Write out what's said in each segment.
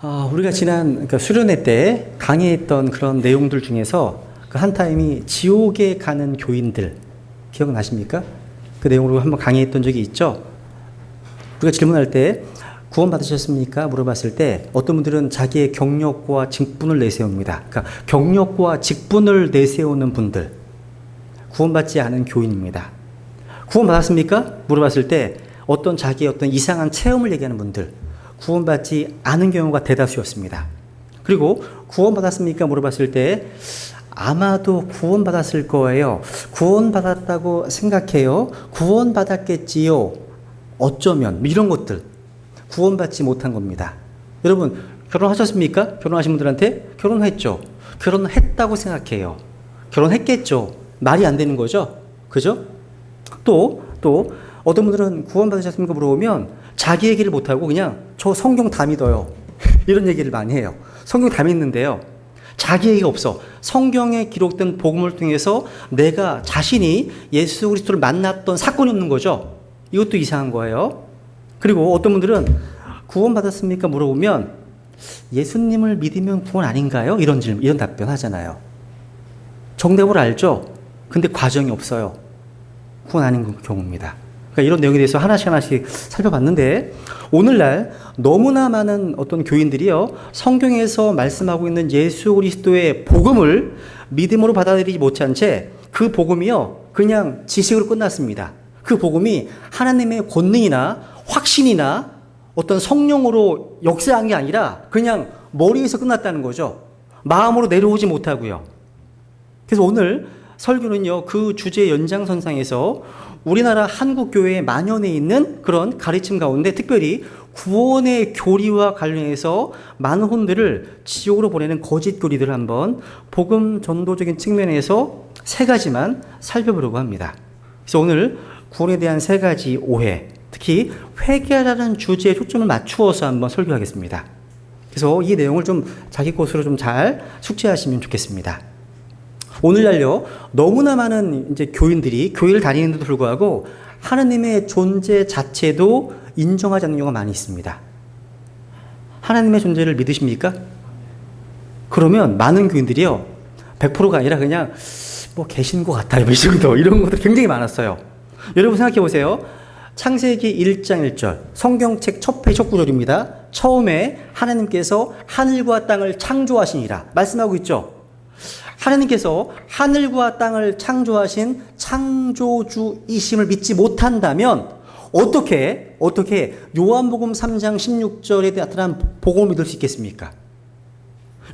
우리가 지난 수련회 때 강의했던 그런 내용들 중에서 그 한 타임이 지옥에 가는 교인들 기억나십니까? 그 내용으로 한번 강의했던 적이 있죠. 우리가 질문할 때 구원 받으셨습니까? 물어봤을 때 어떤 분들은 자기의 경력과 직분을 내세웁니다. 그러니까 경력과 직분을 내세우는 분들 구원받지 않은 교인입니다. 구원 받았습니까? 물어봤을 때 어떤 자기의 어떤 이상한 체험을 얘기하는 분들 구원받지 않은 경우가 대다수였습니다. 그리고 구원받았습니까? 물어봤을 때 아마도 구원받았을 거예요. 구원받았다고 생각해요. 구원받았겠지요. 어쩌면 이런 것들 구원받지 못한 겁니다. 여러분 결혼하셨습니까? 결혼하신 분들한테 결혼했죠. 결혼했다고 생각해요. 결혼했겠죠. 말이 안 되는 거죠. 그죠? 또 어떤 분들은 구원받으셨습니까? 물어보면 자기 얘기를 못하고 그냥 저 성경 다 믿어요. 이런 얘기를 많이 해요. 성경 다 믿는데요. 자기 얘기가 없어. 성경에 기록된 복음을 통해서 내가 자신이 예수 그리스도를 만났던 사건이 없는 거죠. 이것도 이상한 거예요. 그리고 어떤 분들은 구원받았습니까? 물어보면 예수님을 믿으면 구원 아닌가요? 이런 답변 하잖아요. 정답을 알죠? 근데 과정이 없어요. 구원 아닌 경우입니다. 그러니까 이런 내용에 대해서 하나씩 살펴봤는데 오늘날 너무나 많은 어떤 교인들이요 성경에서 말씀하고 있는 예수 그리스도의 복음을 믿음으로 받아들이지 못한 채 그 복음이요 그냥 지식으로 끝났습니다. 그 복음이 하나님의 권능이나 확신이나 어떤 성령으로 역사한 게 아니라 그냥 머리에서 끝났다는 거죠. 마음으로 내려오지 못하고요. 그래서 오늘 설교는요 그 주제 연장선상에서 우리나라 한국교회에 만연해 있는 그런 가르침 가운데 특별히 구원의 교리와 관련해서 많은 혼들을 지옥으로 보내는 거짓 교리들을 한번 복음 전도적인 측면에서 세 가지만 살펴보려고 합니다. 그래서 오늘 구원에 대한 세 가지 오해, 특히 회개하라는 주제에 초점을 맞추어서 한번 설교하겠습니다. 그래서 이 내용을 좀 자기 것으로 좀 잘 숙지하시면 좋겠습니다. 오늘날요 너무나 많은 이제 교인들이 교회를 다니는데도 불구하고 하나님의 존재 자체도 인정하지 않는 경우가 많이 있습니다. 하나님의 존재를 믿으십니까? 그러면 많은 교인들이요 100%가 아니라 그냥 뭐 계신 것 같아요. 이 정도 이런 것들 굉장히 많았어요. 여러분 생각해 보세요. 창세기 1장 1절 성경책 첫 페이지 첫 구절입니다. 처음에 하나님께서 하늘과 땅을 창조하시니라 말씀하고 있죠. 하나님께서 하늘과 땅을 창조하신 창조주이심을 믿지 못한다면 어떻게 요한복음 3장 16절에 나타난 복음을 믿을 수 있겠습니까?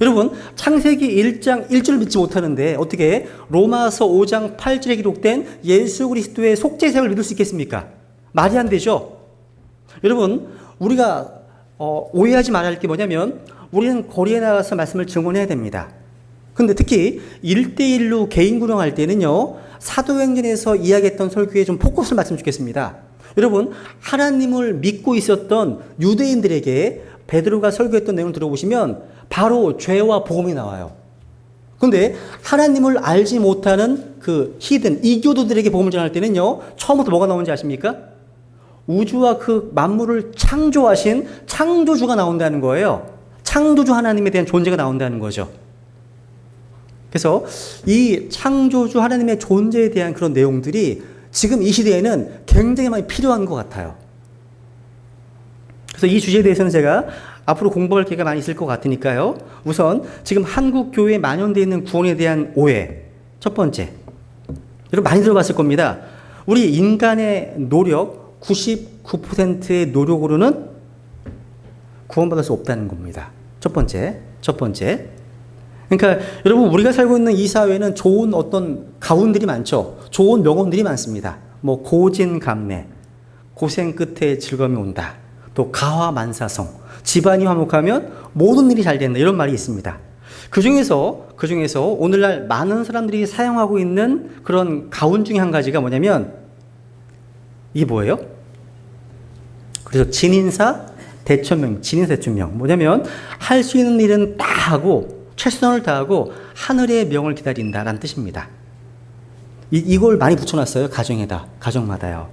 여러분 창세기 1장 1절을 믿지 못하는데 어떻게 로마서 5장 8절에 기록된 예수 그리스도의 속죄사역을 믿을 수 있겠습니까? 말이 안 되죠. 여러분 우리가 오해하지 말아야 할 게 뭐냐면 우리는 거리에 나가서 말씀을 증언해야 됩니다. 근데 특히 1대1로 개인 구령할 때는요 사도행전에서 이야기했던 설교에 좀 포커스를 맞추면 좋겠습니다. 여러분 하나님을 믿고 있었던 유대인들에게 베드로가 설교했던 내용을 들어보시면 바로 죄와 복음이 나와요. 근데 하나님을 알지 못하는 그 히든 이교도들에게 복음을 전할 때는요 처음부터 뭐가 나오는지 아십니까? 우주와 그 만물을 창조하신 창조주가 나온다는 거예요. 창조주 하나님에 대한 존재가 나온다는 거죠. 그래서 이 창조주 하나님의 존재에 대한 그런 내용들이 지금 이 시대에는 굉장히 많이 필요한 것 같아요. 그래서 이 주제에 대해서는 제가 앞으로 공부할 기회가 많이 있을 것 같으니까요. 우선 지금 한국 교회에 만연되어 있는 구원에 대한 오해. 첫 번째. 여러분 많이 들어봤을 겁니다. 우리 인간의 노력 99%의 노력으로는 구원받을 수 없다는 겁니다. 첫 번째. 그러니까 여러분 우리가 살고 있는 이 사회는 좋은 어떤 가훈들이 많죠. 좋은 명언들이 많습니다. 뭐 고진감래, 고생 끝에 즐거움이 온다. 또 가화만사성, 집안이 화목하면 모든 일이 잘 된다. 이런 말이 있습니다. 그 중에서 오늘날 많은 사람들이 사용하고 있는 그런 가훈 중에 한 가지가 뭐냐면 이게 뭐예요? 그래서 진인사 대천명 뭐냐면 할 수 있는 일은 다 하고 최선을 다하고 하늘의 명을 기다린다라는 뜻입니다. 이걸 많이 붙여놨어요. 가정마다요.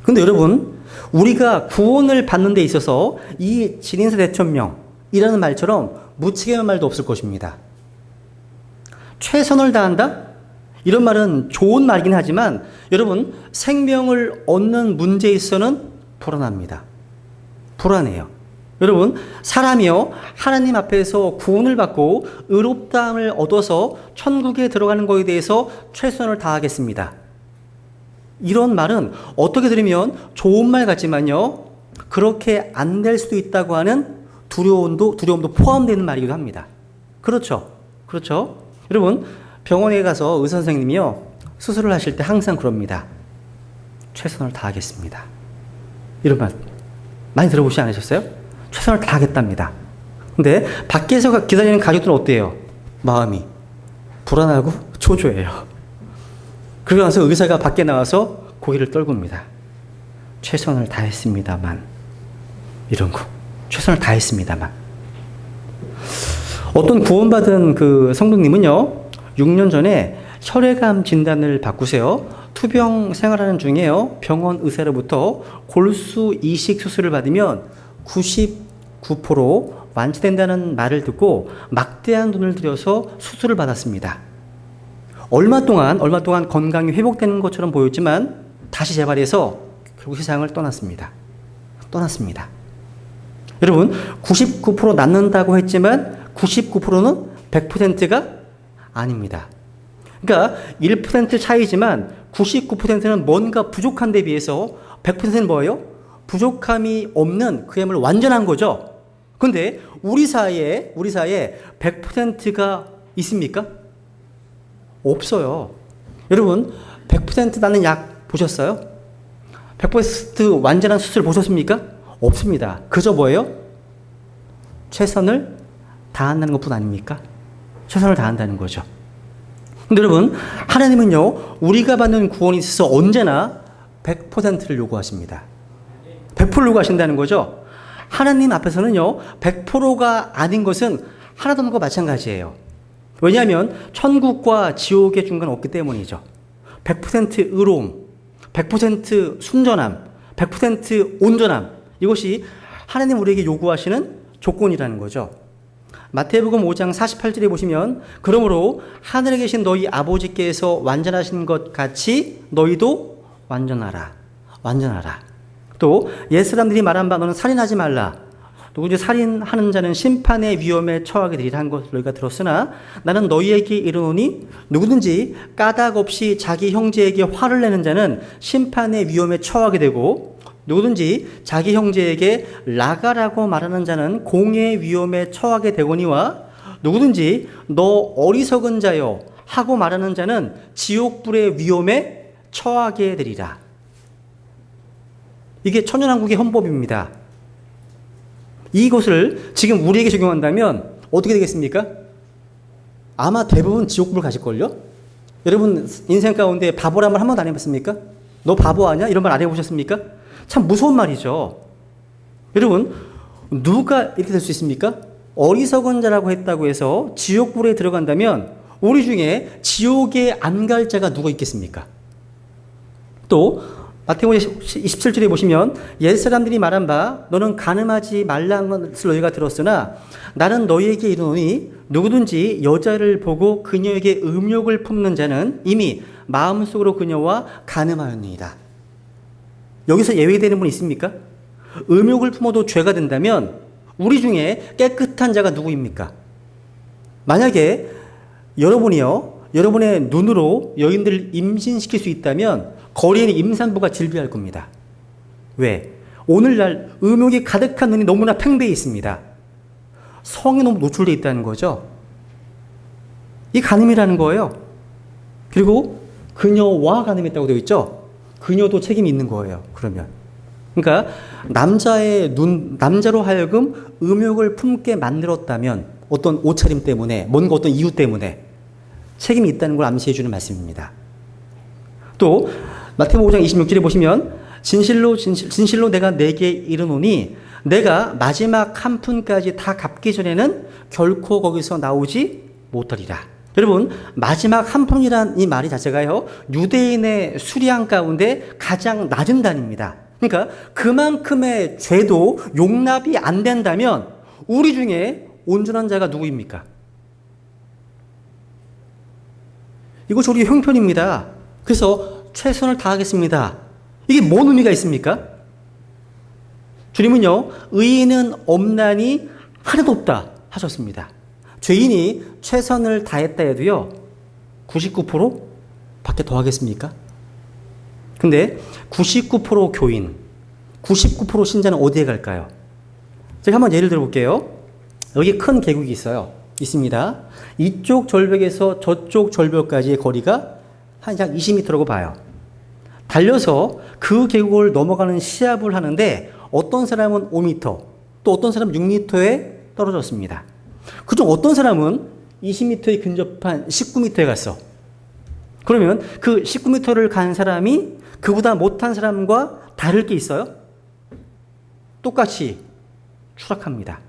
근데 여러분 우리가 구원을 받는 데 있어서 이 진인사 대천명 이라는 말처럼 무책임한 말도 없을 것입니다. 최선을 다한다? 이런 말은 좋은 말이긴 하지만 여러분, 생명을 얻는 문제에 있어서는 불안합니다. 불안해요. 여러분, 사람이요, 하나님 앞에서 구원을 받고 의롭다함을 얻어서 천국에 들어가는 것에 대해서 최선을 다하겠습니다. 이런 말은 어떻게 들으면 좋은 말 같지만요, 그렇게 안 될 수도 있다고 하는 두려움도 포함되는 말이기도 합니다. 그렇죠? 그렇죠? 여러분, 병원에 가서 의사 선생님이요, 수술을 하실 때 항상 그럽니다. 최선을 다하겠습니다. 이런 말 많이 들어보시지 않으셨어요? 최선을 다하겠답니다. 근데 밖에서 기다리는 가족들은 어때요? 마음이 불안하고 초조해요. 그러고 나서 의사가 밖에 나와서 고개를 떨굽니다. 최선을 다했습니다만, 이런 거. 최선을 다했습니다만. 어떤 구원받은 그 성도님은요, 6년 전에 혈액암 진단을 받고서요, 투병 생활하는 중에요, 병원 의사로부터 골수 이식 수술을 받으면 99% 완치된다는 말을 듣고 막대한 돈을 들여서 수술을 받았습니다. 얼마 동안 건강이 회복되는 것처럼 보였지만 다시 재발해서 결국 세상을 떠났습니다. 여러분, 99% 낫는다고 했지만 99%는 100%가 아닙니다. 그러니까 1% 차이지만 99%는 뭔가 부족한 데 비해서 100%는 뭐예요? 부족함이 없는, 그야말로 완전한 거죠. 근데 우리 사이에 100%가 있습니까? 없어요. 여러분, 100% 나는 약 보셨어요? 100% 완전한 수술 보셨습니까? 없습니다. 그저 뭐예요? 최선을 다한다는 것뿐 아닙니까? 최선을 다한다는 거죠. 근데 여러분, 하나님은요, 우리가 받는 구원에 있어서 언제나 100%를 요구하십니다. 100%를 요구하신다는 거죠. 하나님 앞에서는요, 100%가 아닌 것은 하나도 없는 것과 마찬가지예요. 왜냐하면 천국과 지옥의 중간은 없기 때문이죠. 100% 의로움, 100% 순전함, 100% 온전함, 이것이 하나님 우리에게 요구하시는 조건이라는 거죠. 마태복음 5장 48절에 보시면, 그러므로 하늘에 계신 너희 아버지께서 완전하신 것 같이 너희도 완전하라. 또 옛사람들이 말한 바 너는 살인하지 말라. 누구든지 살인하는 자는 심판의 위험에 처하게 되리라 한 것을 너희가 들었으나 나는 너희에게 이르노니 누구든지 까닭 없이 자기 형제에게 화를 내는 자는 심판의 위험에 처하게 되고, 누구든지 자기 형제에게 라가라고 말하는 자는 공의 위험에 처하게 되거니와, 누구든지 너 어리석은 자여 하고 말하는 자는 지옥불의 위험에 처하게 되리라. 이게 천연왕국의 헌법입니다. 이것을 지금 우리에게 적용한다면 어떻게 되겠습니까? 아마 대부분 지옥불 가실걸요? 여러분, 인생 가운데 바보란 말 한 번도 안 해봤습니까? 너 바보 아니야? 이런 말 안 해보셨습니까? 참 무서운 말이죠. 여러분, 누가 이렇게 될 수 있습니까? 어리석은 자라고 했다고 해서 지옥불에 들어간다면 우리 중에 지옥에 안 갈 자가 누가 있겠습니까? 또 마태복음 27절에 보시면, 옛사람들이 말한 바 너는 간음하지 말라는 것을 너희가 들었으나 나는 너희에게 이르노니 누구든지 여자를 보고 그녀에게 음욕을 품는 자는 이미 마음속으로 그녀와 간음하였느니라. 여기서 예외되는 분 있습니까? 음욕을 품어도 죄가 된다면 우리 중에 깨끗한 자가 누구입니까? 만약에 여러분의 눈으로 여인들을 임신시킬 수 있다면 거리에는 임산부가 질비할 겁니다. 왜? 오늘날 음욕이 가득한 눈이 너무나 팽배해 있습니다. 성이 너무 노출되어 있다는 거죠. 이 간음이라는 거예요. 그리고 그녀와 간음했다고 되어 있죠. 그녀도 책임이 있는 거예요. 그러면. 그러니까 남자로 하여금 음욕을 품게 만들었다면 어떤 옷차림 때문에, 뭔가 어떤 이유 때문에 책임이 있다는 걸 암시해 주는 말씀입니다. 또 마태복음 5장 26절에 보시면, 진실로 내가 내게 이르노니 내가 마지막 한 푼까지 다 갚기 전에는 결코 거기서 나오지 못하리라. 여러분, 마지막 한 푼이란 이 말이 자체가요, 유대인의 수량 가운데 가장 낮은 단위입니다. 그러니까 그만큼의 죄도 용납이 안 된다면 우리 중에 온전한 자가 누구입니까? 이것이 우리의 형편입니다. 그래서 최선을 다하겠습니다. 이게 뭔 의미가 있습니까? 주님은요, 의인은 없나니 하나도 없다 하셨습니다. 죄인이 최선을 다했다 해도요, 99% 밖에 더 하겠습니까? 근데 99% 교인, 99% 신자는 어디에 갈까요? 제가 한번 예를 들어 볼게요. 여기 큰 계곡이 있습니다. 이쪽 절벽에서 저쪽 절벽까지의 거리가 한 약 20m라고 봐요. 달려서 그 계곡을 넘어가는 시합을 하는데 어떤 사람은 5m, 또 어떤 사람은 6m에 떨어졌습니다. 그중 어떤 사람은 20m에 근접한 19m에 갔어. 그러면 그 19m를 간 사람이 그보다 못한 사람과 다를 게 있어요? 똑같이 추락합니다.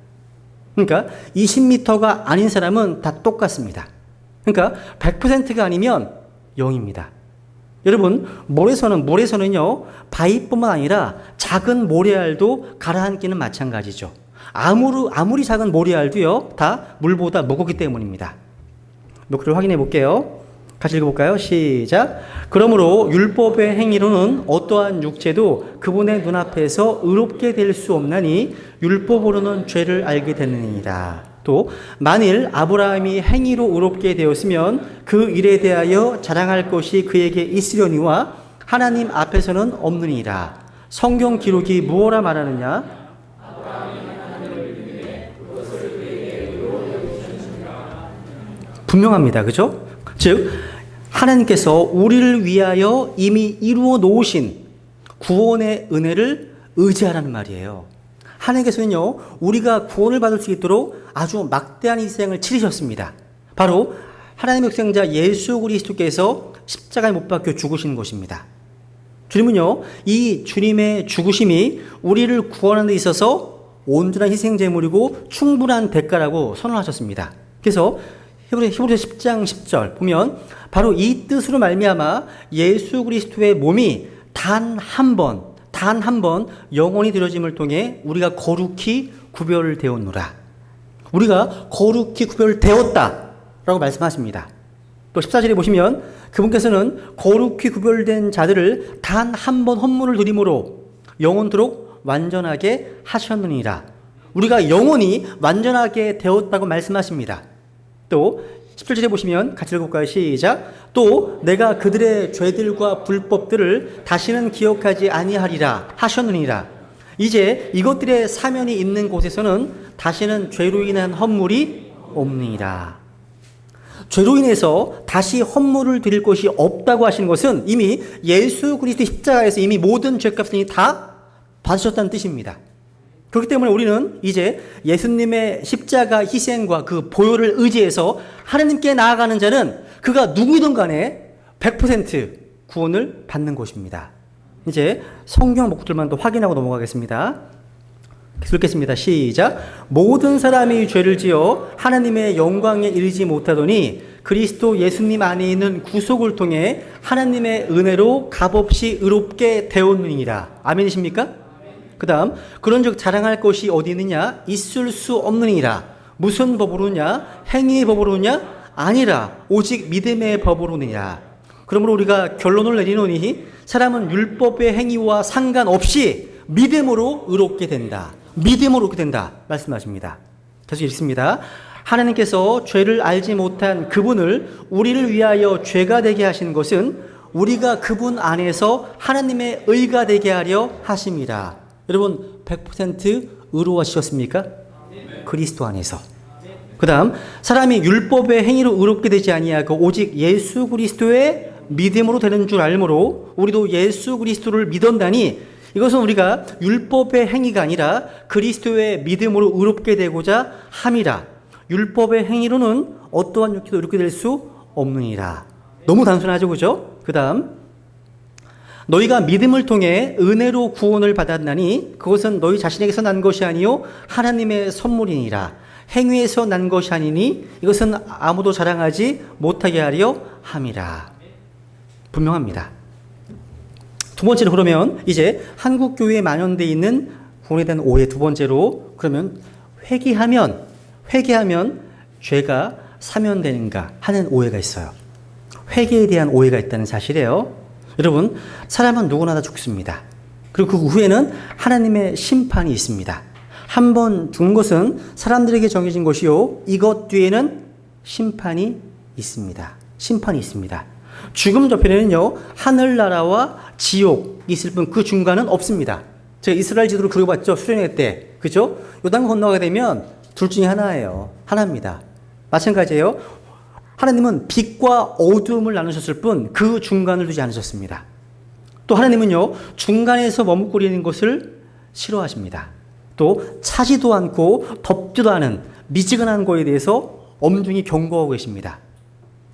그러니까 20m가 아닌 사람은 다 똑같습니다. 그러니까 100%가 아니면 0입니다. 여러분, 물에서는요, 바위뿐만 아니라 작은 모래알도 가라앉기는 마찬가지죠. 아무리 작은 모래알도요, 다 물보다 무겁기 때문입니다. 몇 구절 확인해 볼게요. 같이 읽어볼까요? 시작. 그러므로 율법의 행위로는 어떠한 육체도 그분의 눈앞에서 의롭게 될 수 없나니 율법으로는 죄를 알게 되느니라. 또 만일 아브라함이 행위로 의롭게 되었으면 그 일에 대하여 자랑할 것이 그에게 있으려니와 하나님 앞에서는 없느니라. 성경 기록이 무엇라 말하느냐? 분명합니다. 그죠? 즉 하나님께서 우리를 위하여 이미 이루어 놓으신 구원의 은혜를 의지하라는 말이에요. 하나님께서는요, 우리가 구원을 받을 수 있도록 아주 막대한 희생을 치르셨습니다. 바로 하나님의 독생자 예수 그리스도께서 십자가에 못 박혀 죽으신 것입니다. 주님은요, 이 주님의 죽으심이 우리를 구원하는 데 있어서 온전한 희생 제물이고 충분한 대가라고 선언하셨습니다. 그래서 히브리서 10장 10절 보면 바로 이 뜻으로 말미암아 예수 그리스도의 몸이 단 한 번 영원히 드려짐을 통해 우리가 거룩히 구별되었노라. 우리가 거룩히 구별되었다라고 말씀하십니다. 또 14절에 보시면 그분께서는 거룩히 구별된 자들을 단 한 번 헌물을 드림으로 영원토록 완전하게 하셨느니라. 우리가 영원히 완전하게 되었다고 말씀하십니다. 또 17절에 보시면 같이 읽어볼까요? 시작. 또 내가 그들의 죄들과 불법들을 다시는 기억하지 아니하리라 하셨느니라. 이제 이것들의 사면이 있는 곳에서는 다시는 죄로 인한 헌물이 없느니라. 죄로 인해서 다시 헌물을 드릴 것이 없다고 하시는 것은 이미 예수 그리스도의 십자가에서 이미 모든 죄값을 다 받으셨다는 뜻입니다. 그렇기 때문에 우리는 이제 예수님의 십자가 희생과 그 보혈을 의지해서 하나님께 나아가는 자는 그가 누구이든 간에 100% 구원을 받는 것입니다. 이제 성경 목줄만 더 확인하고 넘어가겠습니다. 읽겠습니다. 시작. 모든 사람이 죄를 지어 하나님의 영광에 이르지 못하더니 그리스도 예수님 안에 있는 구속을 통해 하나님의 은혜로 값없이 의롭게 되었느니라. 아멘이십니까? 그 다음 그런즉 자랑할 것이 어디 있느냐? 있을 수 없느니라. 무슨 법으로냐? 행위의 법으로냐? 아니라 오직 믿음의 법으로느니라. 그러므로 우리가 결론을 내리노니 사람은 율법의 행위와 상관없이 믿음으로 의롭게 된다. 믿음으로 의롭게 된다 말씀하십니다. 계속 읽습니다. 하나님께서 죄를 알지 못한 그분을 우리를 위하여 죄가 되게 하신 것은 우리가 그분 안에서 하나님의 의가 되게 하려 하심이라. 여러분 100% 의로워지셨습니까? 그리스도 안에서. 그 다음 사람이 율법의 행위로 의롭게 되지 아니하고 오직 예수 그리스도의 믿음으로 되는 줄 알므로 우리도 예수 그리스도를 믿었다니 이것은 우리가 율법의 행위가 아니라 그리스도의 믿음으로 의롭게 되고자 함이라. 율법의 행위로는 어떠한 육체도 의롭게 될 수 없느니라. 너무 단순하죠, 그죠? 그 다음 너희가 믿음을 통해 은혜로 구원을 받았나니 그것은 너희 자신에게서 난 것이 아니요 하나님의 선물이니라. 행위에서 난 것이 아니니 이것은 아무도 자랑하지 못하게 하려 함이라. 분명합니다. 두 번째로 그러면 이제 한국 교회에 만연되어 있는 구원에 대한 오해 두 번째로 그러면 회개하면 죄가 사면되는가 하는 오해가 있어요. 회개에 대한 오해가 있다는 사실이에요. 여러분, 사람은 누구나 다 죽습니다. 그리고 그 후에는 하나님의 심판이 있습니다. 한 번 죽은 것은 사람들에게 정해진 것이요, 이것 뒤에는 심판이 있습니다. 죽음 저편에는요, 하늘나라와 지옥이 있을 뿐 그 중간은 없습니다. 제가 이스라엘 지도를 그려봤죠, 수련회 때. 그죠? 요단 건너가게 되면 둘 중에 하나예요. 하나입니다. 마찬가지예요. 하나님은 빛과 어두움을 나누셨을 뿐 그 중간을 두지 않으셨습니다. 또 하나님은요, 중간에서 머뭇거리는 것을 싫어하십니다. 또 차지도 않고 덮지도 않은 미지근한 거에 대해서 엄중히 경고하고 계십니다.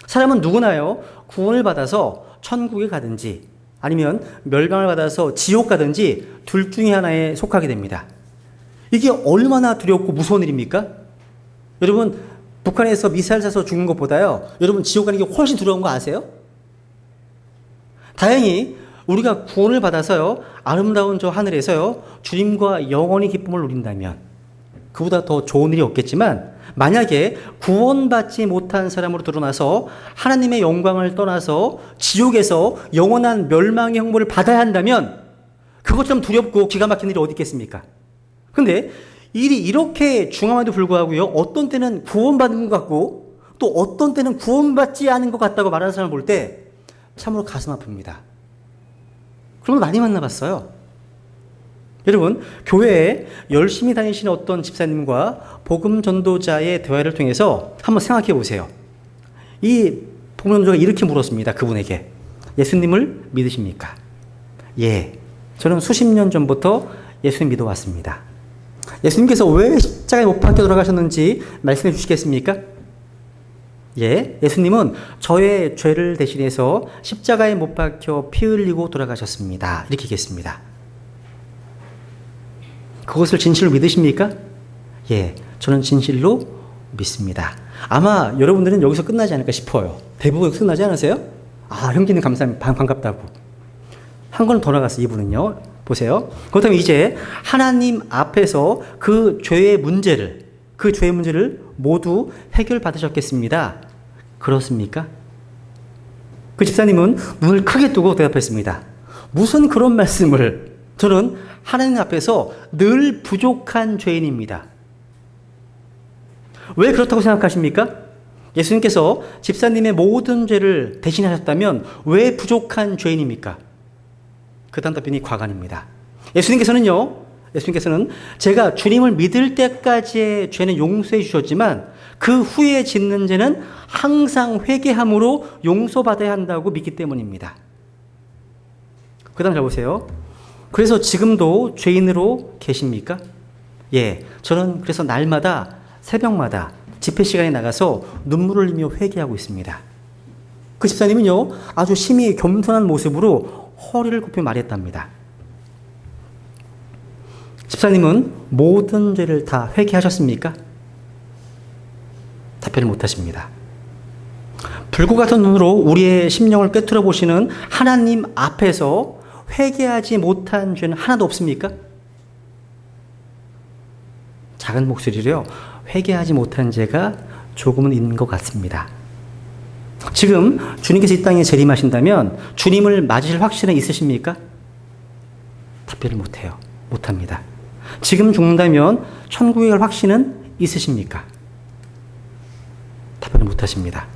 사람은 누구나요, 구원을 받아서 천국에 가든지 아니면 멸망을 받아서 지옥 가든지 둘 중에 하나에 속하게 됩니다. 이게 얼마나 두렵고 무서운 일입니까? 여러분, 북한에서 미사일 쏴서 죽는 것보다요, 여러분 지옥 가는 게 훨씬 두려운 거 아세요? 다행히 우리가 구원을 받아서요, 아름다운 저 하늘에서요, 주님과 영원히 기쁨을 누린다면 그보다 더 좋은 일이 없겠지만, 만약에 구원받지 못한 사람으로 드러나서 하나님의 영광을 떠나서 지옥에서 영원한 멸망의 형벌을 받아야 한다면 그것처럼 두렵고 기가 막힌 일이 어디 있겠습니까? 근데 일이 이렇게 중함에도 불구하고요, 어떤 때는 구원받은 것 같고 또 어떤 때는 구원받지 않은 것 같다고 말하는 사람을 볼 때 참으로 가슴 아픕니다. 그런 거 많이 만나봤어요. 여러분, 교회에 열심히 다니시는 어떤 집사님과 복음 전도자의 대화를 통해서 한번 생각해 보세요. 이 복음 전도자가 이렇게 물었습니다. 그분에게. 예수님을 믿으십니까? 예. 저는 수십 년 전부터 예수님 믿어왔습니다. 예수님께서 왜 십자가에 못 박혀 돌아가셨는지 말씀해 주시겠습니까? 예. 예수님은 저의 죄를 대신해서 십자가에 못 박혀 피 흘리고 돌아가셨습니다. 이렇게 얘기했습니다. 그것을 진실로 믿으십니까? 예, 저는 진실로 믿습니다. 아마 여러분들은 여기서 끝나지 않을까 싶어요. 대부분 여기서 끝나지 않으세요? 아, 형제님 감사합니다. 반갑다고. 한 건 더 나갔어요, 이분은요. 보세요. 그렇다면 이제 하나님 앞에서 그 죄의 문제를 모두 해결받으셨겠습니다. 그렇습니까? 그 집사님은 눈을 크게 뜨고 대답했습니다. 무슨 그런 말씀을. 저는 하나님 앞에서 늘 부족한 죄인입니다. 왜 그렇다고 생각하십니까? 예수님께서 집사님의 모든 죄를 대신하셨다면 왜 부족한 죄인입니까? 그 다음 답변이 과간입니다. 예수님께서는 제가 주님을 믿을 때까지의 죄는 용서해 주셨지만 그 후에 짓는 죄는 항상 회개함으로 용서받아야 한다고 믿기 때문입니다. 그 다음 잘 보세요. 그래서 지금도 죄인으로 계십니까? 예, 저는 그래서 날마다 새벽마다 집회 시간에 나가서 눈물을 흘리며 회개하고 있습니다. 그 집사님은요, 아주 심히 겸손한 모습으로 허리를 굽혀 말했답니다. 집사님은 모든 죄를 다 회개하셨습니까? 답변을 못하십니다. 불과 같은 눈으로 우리의 심령을 꿰뚫어 보시는 하나님 앞에서 회개하지 못한 죄는 하나도 없습니까? 작은 목소리로요, 회개하지 못한 죄가 조금은 있는 것 같습니다. 지금 주님께서 이 땅에 재림하신다면 주님을 맞으실 확신은 있으십니까? 답변을 못해요. 못합니다. 지금 죽는다면 천국에 갈 확신은 있으십니까? 답변을 못하십니다.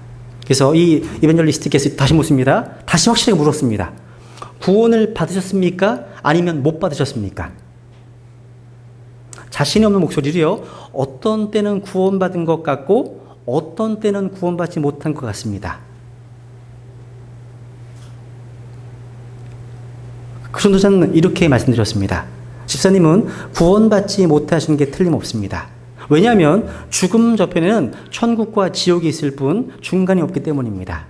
그래서 이 이벤젤리스트께서 다시 묻습니다. 다시 확실하게 물었습니다. 구원을 받으셨습니까? 아니면 못 받으셨습니까? 자신이 없는 목소리로요, 어떤 때는 구원받은 것 같고 어떤 때는 구원받지 못한 것 같습니다. 그 전도자는 이렇게 말씀드렸습니다. 집사님은 구원받지 못하신 게 틀림없습니다. 왜냐하면 죽음 저편에는 천국과 지옥이 있을 뿐 중간이 없기 때문입니다.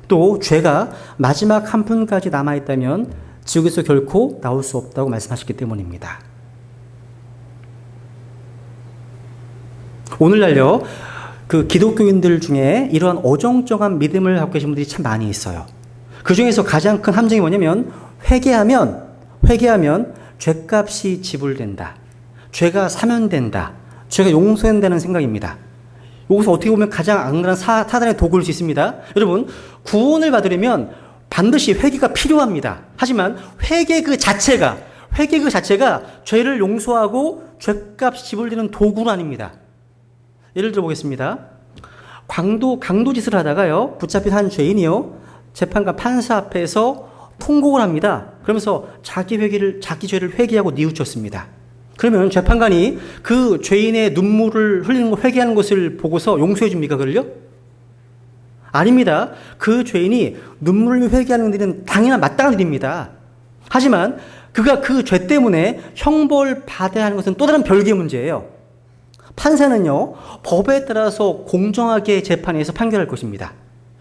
또 죄가 마지막 한 푼까지 남아있다면 지옥에서 결코 나올 수 없다고 말씀하셨기 때문입니다. 오늘날요, 그 기독교인들 중에 이러한 어정쩡한 믿음을 갖고 계신 분들이 참 많이 있어요. 그 중에서 가장 큰 함정이 뭐냐면 회개하면 죄값이 지불된다. 죄가 사면된다. 죄가 용서된다는 생각입니다. 여기서 어떻게 보면 가장 안전한 사단의 도구일 수 있습니다. 여러분, 구원을 받으려면 반드시 회개가 필요합니다. 하지만 회개 그 자체가 죄를 용서하고 죄값 지불되는 도구는 아닙니다. 예를 들어 보겠습니다. 강도짓을 하다가요, 붙잡힌 한 죄인이요, 재판관 판사 앞에서 통곡을 합니다. 그러면서 자기 죄를 회개하고 뉘우쳤습니다. 그러면 재판관이 그 죄인의 눈물을 흘리는 걸 회개하는 것을 보고서 용서해 줍니까, 그를요? 아닙니다. 그 죄인이 눈물을 회개하는 일은 당연한 마땅한 일입니다. 하지만 그가 그 죄 때문에 형벌 받아야 하는 것은 또 다른 별개의 문제예요. 판사는요, 법에 따라서 공정하게 재판에서 판결할 것입니다.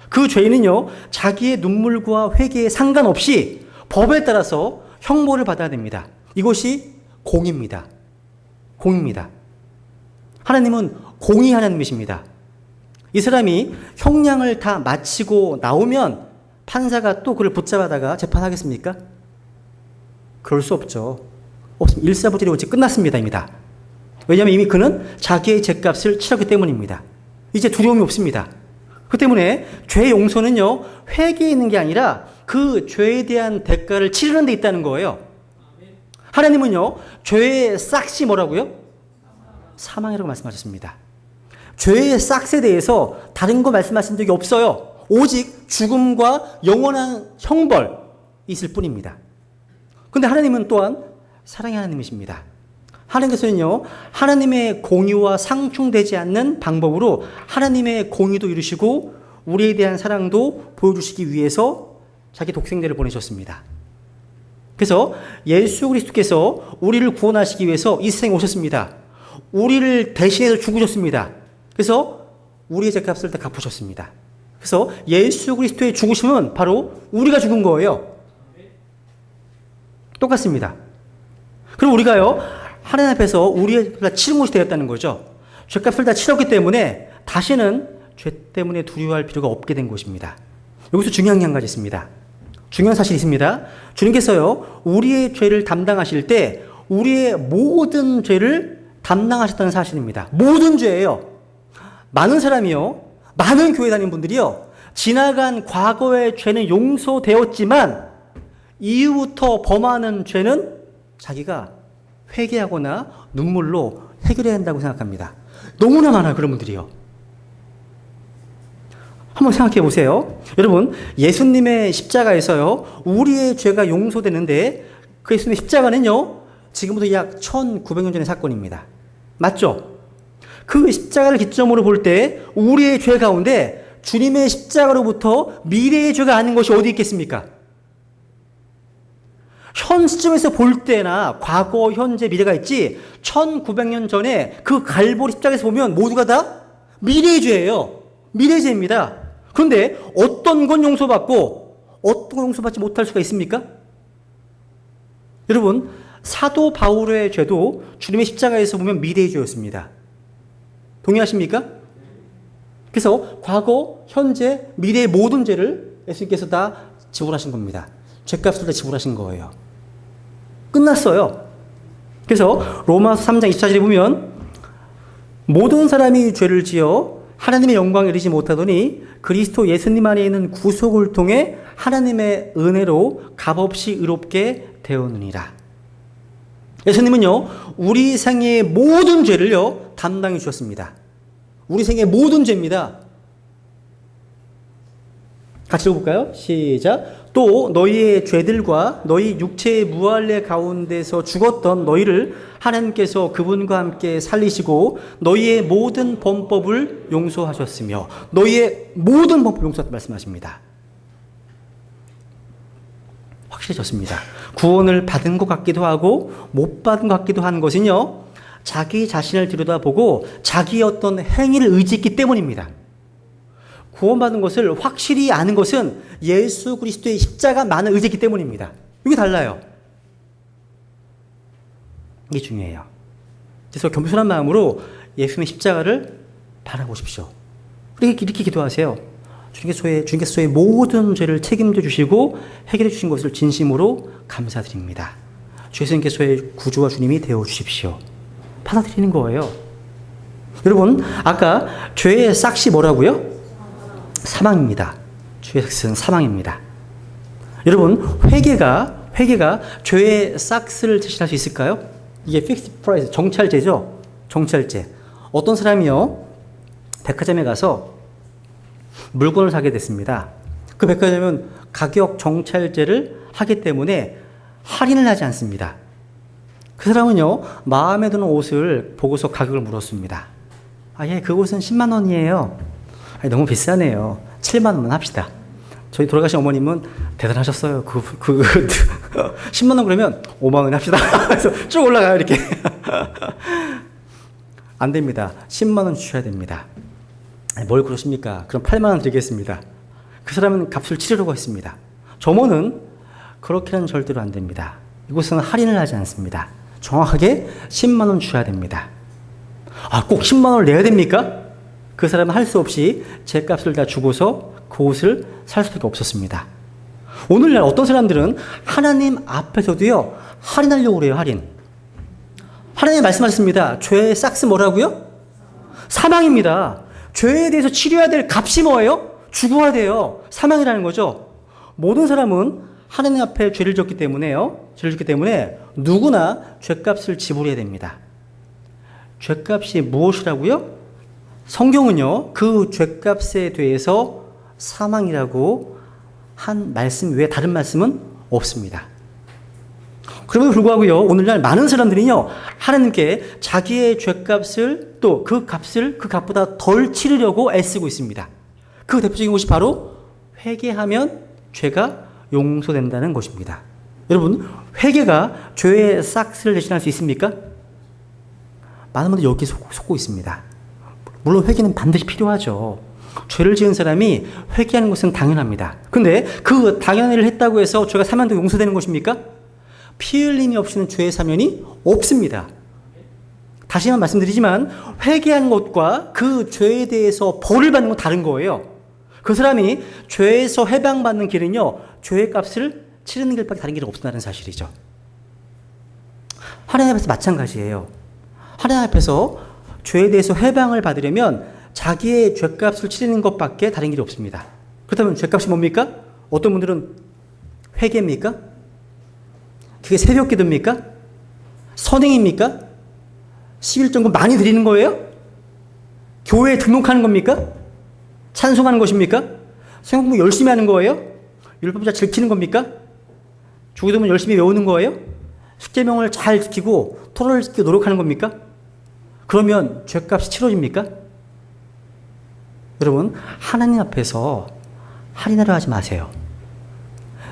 그 죄인은요, 자기의 눈물과 회개에 상관없이 법에 따라서 형벌을 받아야 됩니다. 이것이 공입니다. 공입니다. 하나님은 공의 하나님이십니다. 이 사람이 형량을 다 마치고 나오면 판사가 또 그를 붙잡아다가 재판하겠습니까? 그럴 수 없죠. 없습니다. 일사부지리 이제 끝났습니다. 왜냐하면 이미 그는 자기의 죄값을 치렀기 때문입니다. 이제 두려움이 없습니다. 그 때문에 죄 용서는요, 회개에 있는 게 아니라 그 죄에 대한 대가를 치르는 데 있다는 거예요. 하나님은요, 죄의 싹이 뭐라고요? 사망이라고 말씀하셨습니다. 죄의 싹에 대해서 다른 거 말씀하신 적이 없어요. 오직 죽음과 영원한 형벌이 있을 뿐입니다. 그런데 하나님은 또한 사랑의 하나님이십니다. 하나님께서는요, 하나님의 공의와 상충되지 않는 방법으로 하나님의 공의도 이루시고 우리에 대한 사랑도 보여주시기 위해서 자기 독생자를 보내셨습니다. 그래서 예수 그리스도께서 우리를 구원하시기 위해서 이 세상에 오셨습니다. 우리를 대신해서 죽으셨습니다. 그래서 우리의 죄값을 다 갚으셨습니다. 그래서 예수 그리스도의 죽으심은 바로 우리가 죽은 거예요. 똑같습니다. 그럼 우리가요, 하나님 앞에서 우리의 다 치른 것이 되었다는 거죠. 죄값을 다 치렀기 때문에 다시는 죄 때문에 두려워할 필요가 없게 된 것입니다. 여기서 중요한 게 한 가지 있습니다. 중요한 사실이 있습니다. 주님께서요, 우리의 죄를 담당하실 때 우리의 모든 죄를 담당하셨다는 사실입니다. 모든 죄예요. 많은 사람이요, 많은 교회 다니는 분들이요, 지나간 과거의 죄는 용서되었지만 이후부터 범하는 죄는 자기가 회개하거나 눈물로 해결해야 한다고 생각합니다. 너무나 많아요, 그런 분들이요. 한번 생각해 보세요. 여러분, 예수님의 십자가에서요, 우리의 죄가 용서되는데 그 예수님의 십자가는요, 지금부터 약 1900년 전의 사건입니다. 맞죠? 그 십자가를 기점으로 볼 때 우리의 죄 가운데 주님의 십자가로부터 미래의 죄가 아닌 것이 어디 있겠습니까? 현 시점에서 볼 때나 과거, 현재, 미래가 있지 1900년 전에 그 갈보리 십자가에서 보면 모두가 다 미래의 죄예요. 미래의 죄입니다. 그런데 어떤 건 용서받고 어떤 건 용서받지 못할 수가 있습니까? 여러분, 사도 바울의 죄도 주님의 십자가에서 보면 미래의 죄였습니다. 동의하십니까? 그래서 과거, 현재, 미래의 모든 죄를 예수님께서 다 지불하신 겁니다. 죄값을 다 지불하신 거예요. 끝났어요. 그래서 로마서 3장 24절에 보면 모든 사람이 죄를 지어 하나님의 영광에 이르지 못하더니 그리스도 예수님 안에 있는 구속을 통해 하나님의 은혜로 값없이 의롭게 되었느니라. 예수님은요, 우리 생의 모든 죄를요, 담당해 주셨습니다. 우리 생의 모든 죄입니다. 같이 읽어볼까요? 시작. 또 너희의 죄들과 너희 육체의 무할례 가운데서 죽었던 너희를 하나님께서 그분과 함께 살리시고 너희의 모든 범법을 용서하셨으며 너희의 모든 범법을 용서하셨다 말씀하십니다. 확실해졌습니다. 구원을 받은 것 같기도 하고 못 받은 것 같기도 한 것은요, 자기 자신을 들여다보고 자기의 어떤 행위를 의지했기 때문입니다. 구원받은 것을 확실히 아는 것은 예수 그리스도의 십자가만을 의지했기 때문입니다. 이게 달라요. 이게 중요해요. 그래서 겸손한 마음으로 예수님의 십자가를 바라보십시오. 이렇게 기도하세요. 주님께서 저의 모든 죄를 책임져 주시고 해결해 주신 것을 진심으로 감사드립니다. 주 예수님께서 저의 구주와 주님이 되어 주십시오. 받아들이는 거예요. 여러분, 아까 죄의 싹이 뭐라고요? 사망입니다. 죄의 싹은 사망입니다. 여러분, 회개가 죄의 싹을 대신할 수 있을까요? 이게 fixed price, 정찰제죠? 정찰제. 어떤 사람이요, 백화점에 가서 물건을 사게 됐습니다. 그 백화점은 가격 정찰제를 하기 때문에 할인을 하지 않습니다. 그 사람은요, 마음에 드는 옷을 보고서 가격을 물었습니다. 아, 예, 그 옷은 10만 원이에요. 아니, 너무 비싸네요. 7만 원만 합시다. 저희 돌아가신 어머님은 대단하셨어요. 10만 원 그러면 5만 원 합시다. 그래서 쭉 올라가요, 이렇게. 안 됩니다. 10만 원 주셔야 됩니다. 아니, 뭘 그러십니까? 그럼 8만 원 드리겠습니다. 그 사람은 값을 치르려고 했습니다. 점원은 그렇게는 절대로 안 됩니다. 이곳은 할인을 하지 않습니다. 정확하게 10만 원 줘야 됩니다. 아, 꼭 10만 원을 내야 됩니까? 그 사람은 할 수 없이 제 값을 다 주고서 그 옷을 살 수밖에 없었습니다. 오늘날 어떤 사람들은 하나님 앞에서도요, 할인하려고 그래요, 할인. 하나님 말씀하셨습니다. 죄의 싹스 뭐라고요? 사망입니다. 죄에 대해서 치료해야 될 값이 뭐예요? 죽어야 돼요. 사망이라는 거죠. 모든 사람은 하나님 앞에 죄를 졌기 때문에요. 죄를 졌기 때문에 누구나 죄값을 지불해야 됩니다. 죄값이 무엇이라고요? 성경은요, 그 죄값에 대해서 사망이라고 한 말씀 외에 다른 말씀은 없습니다. 그럼에도 불구하고요, 오늘날 많은 사람들이요, 하나님께 자기의 죄값을 또 그 값을 그 값보다 덜 치르려고 애쓰고 있습니다. 그 대표적인 것이 바로 회개하면 죄가 용서된다는 것입니다. 여러분, 회개가 죄의 싹스를 대신할 수 있습니까? 많은 분들이 여기에 속고 있습니다. 물론 회개는 반드시 필요하죠. 죄를 지은 사람이 회개하는 것은 당연합니다. 근데 그 당연한 일을 했다고 해서 죄가 사면도 용서되는 것입니까? 피 흘림이 없이는 죄의 사면이 없습니다. 다시 한번 말씀드리지만 회개하는 것과 그 죄에 대해서 벌을 받는 건 다른 거예요. 그 사람이 죄에서 해방받는 길은요, 죄의 값을 치르는 길밖에 다른 길이 없다는 사실이죠. 하나님 앞에서 마찬가지예요. 하나님 앞에서 죄에 대해서 해방을 받으려면 자기의 죄값을 치르는 것밖에 다른 길이 없습니다. 그렇다면 죄값이 뭡니까? 어떤 분들은 회개입니까? 그게 새벽 기도입니까? 선행입니까? 11정금 많이 드리는 거예요? 교회에 등록하는 겁니까? 찬송하는 것입니까? 성경 공부 열심히 하는 거예요? 율법자 지키는 겁니까? 주기도문 열심히 외우는 거예요? 십계명을 잘 지키고 토론을 지키고 노력하는 겁니까? 그러면 죄값이 치러집니까? 여러분, 하나님 앞에서 할인하려 하지 마세요.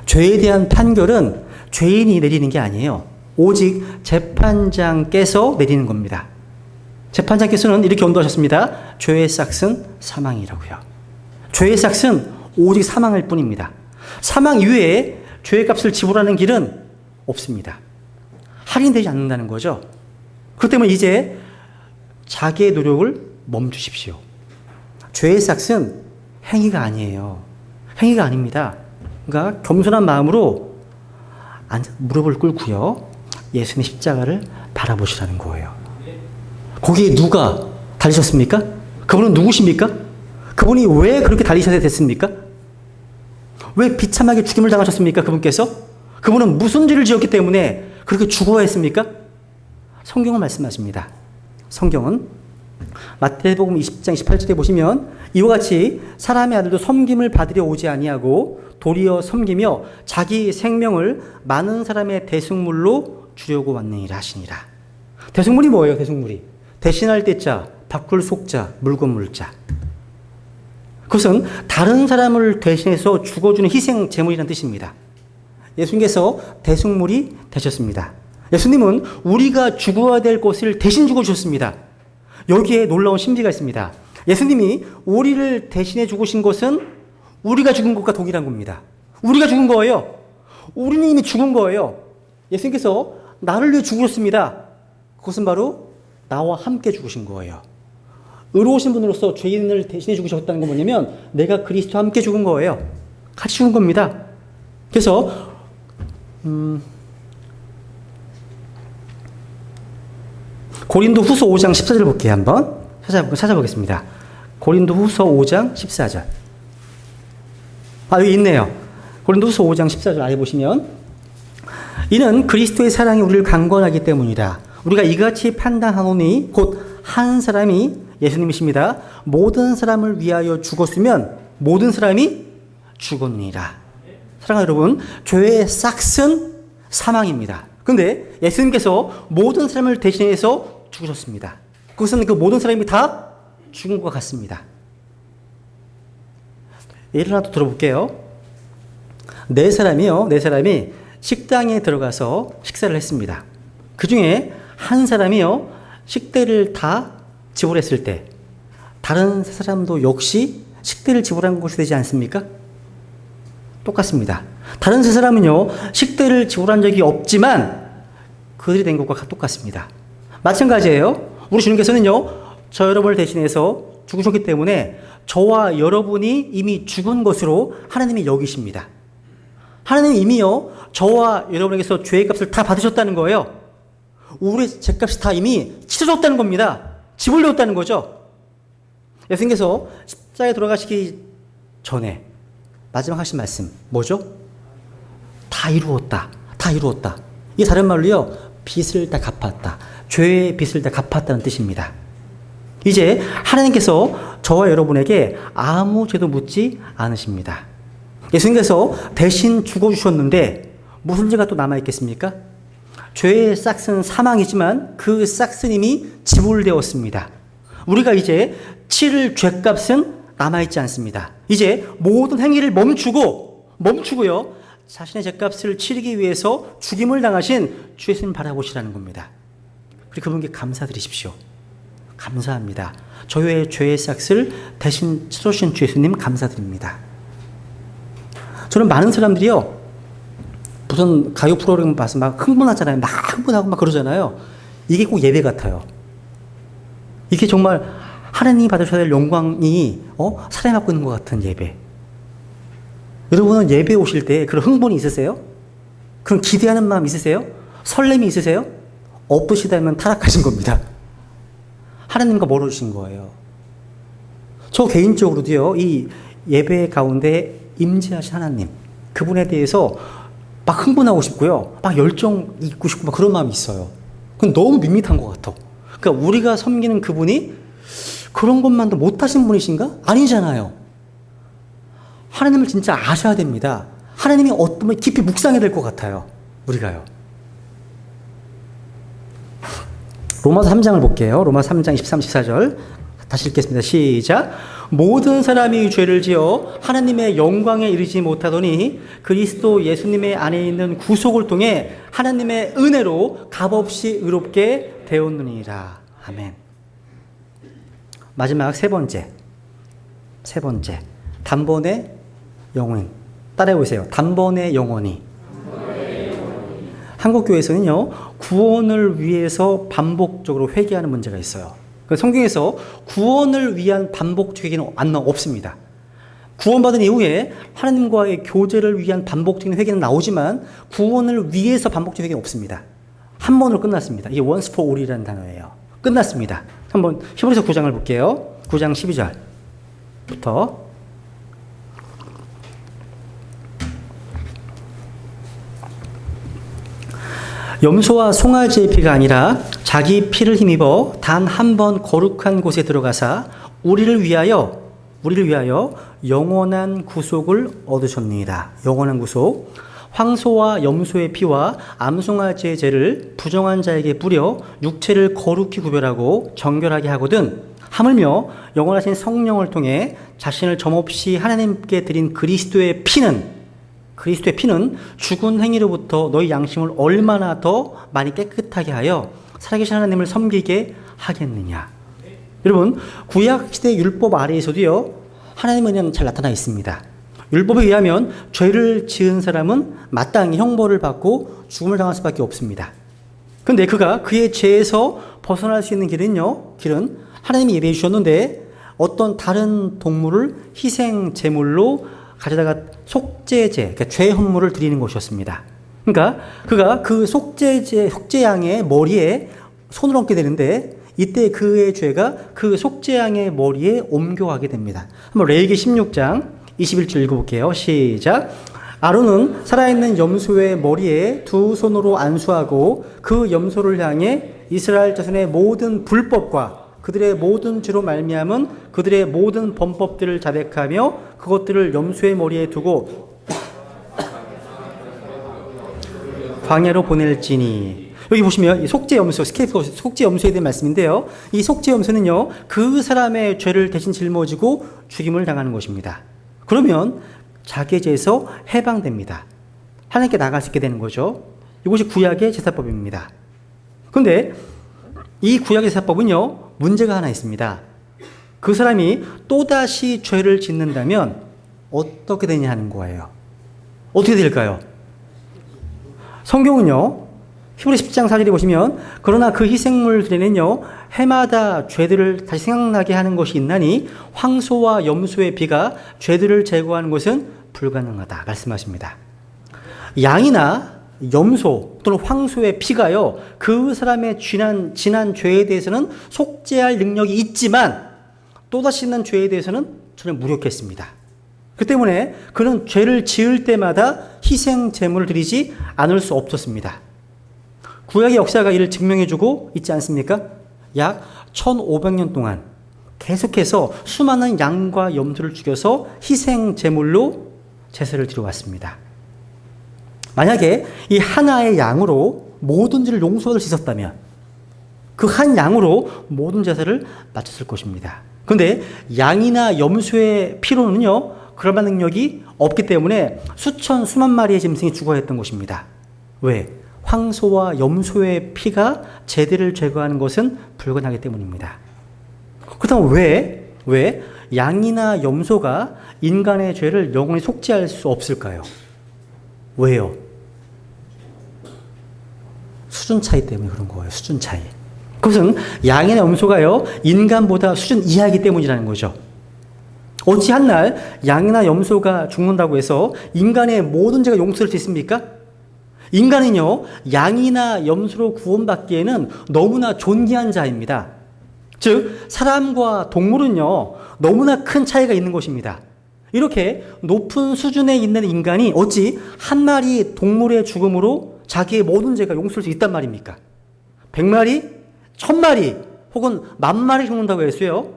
죄에 대한 판결은 죄인이 내리는 게 아니에요. 오직 재판장께서 내리는 겁니다. 재판장께서는 이렇게 언도하셨습니다. 죄의 싹은 사망이라고요. 죄의 싹은 오직 사망일 뿐입니다. 사망 이외에 죄의 값을 지불하는 길은 없습니다. 할인되지 않는다는 거죠. 그렇기 때문에 이제 자기의 노력을 멈추십시오. 죄의 싹은 행위가 아니에요. 행위가 아닙니다. 그러니까 겸손한 마음으로 무릎을 꿇고요, 예수님의 십자가를 바라보시라는 거예요. 거기에 누가 달리셨습니까? 그분은 누구십니까? 그분이 왜 그렇게 달리셔야 됐습니까? 왜 비참하게 죽임을 당하셨습니까? 그분께서? 그분은 무슨 죄를 지었기 때문에 그렇게 죽어야 했습니까? 성경은 말씀하십니다. 성경은 마태복음 20장 28절에 보시면 이와 같이 사람의 아들도 섬김을 받으려 오지 아니하고 도리어 섬기며 자기 생명을 많은 사람의 대속물로 주려고 왔느니라 하시니라. 대속물이 뭐예요? 대속물이 대신할 때자, 바꿀 속자, 물건 물자. 그것은 다른 사람을 대신해서 죽어주는 희생 제물이라는 뜻입니다. 예수님께서 대속물이 되셨습니다. 예수님은 우리가 죽어야 될 것을 대신 죽어주셨습니다. 여기에 놀라운 신비가 있습니다. 예수님이 우리를 대신해 죽으신 것은 우리가 죽은 것과 동일한 겁니다. 우리가 죽은 거예요. 우리는 이미 죽은 거예요. 예수님께서 나를 위해 죽으셨습니다. 그것은 바로 나와 함께 죽으신 거예요. 의로우신 분으로서 죄인을 대신해 죽으셨다는 건 뭐냐면 내가 그리스도와 함께 죽은 거예요. 같이 죽은 겁니다. 그래서 고린도 후서 5장 14절 볼게요. 한번 찾아보겠습니다. 고린도후서 5장 14절. 여기 있네요. 고린도후서 5장 14절 아래 보시면, 이는 그리스도의 사랑이 우리를 강권하기 때문이다. 우리가 이같이 판단하노니 곧 한 사람이 예수님이십니다. 모든 사람을 위하여 죽었으면 모든 사람이 죽었느니라. 사랑하는 여러분, 죄의 싹은 사망입니다. 그런데 예수님께서 모든 사람을 대신해서 죽으셨습니다. 그것은 그 모든 사람이 다 죽은 것 같습니다. 예를 하나 더 들어볼게요. 네 사람이 식당에 들어가서 식사를 했습니다. 그 중에 한 사람이요, 식대를 다 지불했을 때 다른 세 사람도 역시 식대를 지불한 것이 되지 않습니까? 똑같습니다. 다른 세 사람은요, 식대를 지불한 적이 없지만 그들이 된 것과 똑같습니다. 마찬가지예요. 우리 주님께서는요, 저 여러분을 대신해서 죽으셨기 때문에 저와 여러분이 이미 죽은 것으로 하나님이 여기십니다. 하나님이 이미요, 저와 여러분에게서 죄의 값을 다 받으셨다는 거예요. 우리의 죄값이 다 이미 치러졌다는 겁니다. 지불되었다는 거죠. 예수님께서 십자가에 돌아가시기 전에 마지막 하신 말씀 뭐죠? 다 이루었다. 다 이루었다. 이게 다른 말로요, 빚을 다 갚았다. 죄의 빚을 다 갚았다는 뜻입니다. 이제 하나님께서 저와 여러분에게 아무 죄도 묻지 않으십니다. 예수님께서 대신 죽어주셨는데 무슨 죄가 또 남아있겠습니까? 죄의 싹은 사망이지만 그 싹은 이미 지불되었습니다. 우리가 이제 치를 죄값은 남아있지 않습니다. 이제 모든 행위를 멈추고요, 자신의 죄값을 치르기 위해서 죽임을 당하신 주 예수님 바라보시라는 겁니다. 그리고 그분께 감사드리십시오. 감사합니다. 저의 죄의 싹을 대신 치러주신 주 예수님 감사드립니다. 저는 많은 사람들이요, 무슨 가요 프로그램 봐서 막 흥분하잖아요. 막 흥분하고 막 그러잖아요. 이게 꼭 예배 같아요. 이게 정말 하나님이 받으셔야 될 영광이 사람이 받고 있는 것 같은 예배. 여러분은 예배 오실 때 그런 흥분이 있으세요? 그런 기대하는 마음 있으세요? 설렘이 있으세요? 없으시다면 타락하신 겁니다. 하나님과 멀어지신 거예요. 저 개인적으로도요, 이 예배 가운데 임재하신 하나님, 그분에 대해서 막 흥분하고 싶고요, 막 열정 있고 싶고 막 그런 마음이 있어요. 그건 너무 밋밋한 것 같아. 그러니까 우리가 섬기는 그분이 그런 것만도 못하신 분이신가? 아니잖아요. 하나님을 진짜 아셔야 됩니다. 하나님이 어떤 분 깊이 묵상해야 될 것 같아요. 우리가요. 로마서 3장을 볼게요. 로마서 3장 23, 14절 다시 읽겠습니다. 시작. 모든 사람이 죄를 지어 하나님의 영광에 이르지 못하더니 그리스도 예수님의 안에 있는 구속을 통해 하나님의 은혜로 값없이 의롭게 되었느니라. 아멘. 마지막 세 번째. 단번에 영원. 따라해 보세요. 단번에 영원히. 한국교회에서는요, 구원을 위해서 반복적으로 회개하는 문제가 있어요. 성경에서 구원을 위한 반복적 회개는 없습니다. 구원받은 이후에 하나님과의 교제를 위한 반복적인 회개는 나오지만 구원을 위해서 반복적 회개는 없습니다. 한 번으로 끝났습니다. 이게 once for all이라는 단어예요. 끝났습니다. 한번 히브리서 9장을 볼게요. 9장 12절부터 염소와 송아지의 피가 아니라 자기 피를 힘입어 단 한 번 거룩한 곳에 들어가사 우리를 위하여 영원한 구속을 얻으셨느니라. 영원한 구속. 황소와 염소의 피와 암송아지의 죄를 부정한 자에게 뿌려 육체를 거룩히 구별하고 정결하게 하거든 하물며 영원하신 성령을 통해 자신을 점없이 하나님께 드린 그리스도의 피는 죽은 행위로부터 너희 양심을 얼마나 더 많이 깨끗하게 하여 살아계신 하나님을 섬기게 하겠느냐. 여러분, 구약시대 율법 아래에서도요, 하나님의 은혜는 잘 나타나 있습니다. 율법에 의하면 죄를 지은 사람은 마땅히 형벌을 받고 죽음을 당할 수밖에 없습니다. 그런데 그가 그의 죄에서 벗어날 수 있는 길은 하나님이 예배해 주셨는데 어떤 다른 동물을 희생 제물로 가져다가 속죄제, 그러니까 죄 헌물을 드리는 것이었습니다. 그러니까 그가 그 속죄양의 머리에 손을 얹게 되는데 이때 그의 죄가 그 속죄양의 머리에 옮겨가게 됩니다. 한번 레위기 16장 21절 읽어볼게요. 시작. 아론은 살아있는 염소의 머리에 두 손으로 안수하고 그 염소를 향해 이스라엘 자손의 모든 불법과 그들의 모든 죄로 말미암은 그들의 모든 범법들을 자백하며 그것들을 염소의 머리에 두고 광야로 보낼지니. 여기 보시면 이 속죄염소, 스케이프고트, 속죄염소에 대한 말씀인데요. 이 속죄염소는요, 그 사람의 죄를 대신 짊어지고 죽임을 당하는 것입니다. 그러면 자기의 죄에서 해방됩니다. 하나님께 나갈 수 있게 되는 거죠. 이것이 구약의 제사법입니다. 그런데 이 구약의 제사법은요, 문제가 하나 있습니다. 그 사람이 또다시 죄를 짓는다면 어떻게 되냐 하는 거예요. 어떻게 될까요? 성경은요, 히브리 10장 4절에 보시면 그러나 그 희생물들에는요 해마다 죄들을 다시 생각나게 하는 것이 있나니 황소와 염소의 피가 죄들을 제거하는 것은 불가능하다 말씀하십니다. 양이나 염소 또는 황소의 피가요 그 사람의 지난 죄에 대해서는 속죄할 능력이 있지만 또다시 있는 죄에 대해서는 전혀 무력했습니다. 그 때문에 그는 죄를 지을 때마다 희생 제물을 드리지 않을 수 없었습니다. 구약의 역사가 이를 증명해주고 있지 않습니까? 약 1500년 동안 계속해서 수많은 양과 염소를 죽여서 희생 제물로 제사를 드려왔습니다. 만약에 이 하나의 양으로 모든 죄를 용서를 씻었다면 그 한 양으로 모든 제사를 마쳤을 것입니다. 그런데 양이나 염소의 피로는요 그럴 만한 능력이 없기 때문에 수만 마리의 짐승이 죽어야 했던 것입니다. 왜? 황소와 염소의 피가 죄들을 제거하는 것은 불가능하기 때문입니다. 그렇다면 왜 양이나 염소가 인간의 죄를 영원히 속죄할 수 없을까요? 왜요? 수준 차이 때문에 그런 거예요. 수준 차이. 그것은 양이나 염소가요 인간보다 수준 이하이기 때문이라는 거죠. 어찌 한날 양이나 염소가 죽는다고 해서 인간의 모든 죄가 용서될 수 있습니까? 인간은요 양이나 염소로 구원받기에는 너무나 존귀한 자입니다. 즉 사람과 동물은요 너무나 큰 차이가 있는 것입니다. 이렇게 높은 수준에 있는 인간이 어찌 한 마리 동물의 죽음으로 자기의 모든 죄가 용서될 수 있단 말입니까? 100마리, 1000마리 혹은 10,000마리 죽는다고 했어요.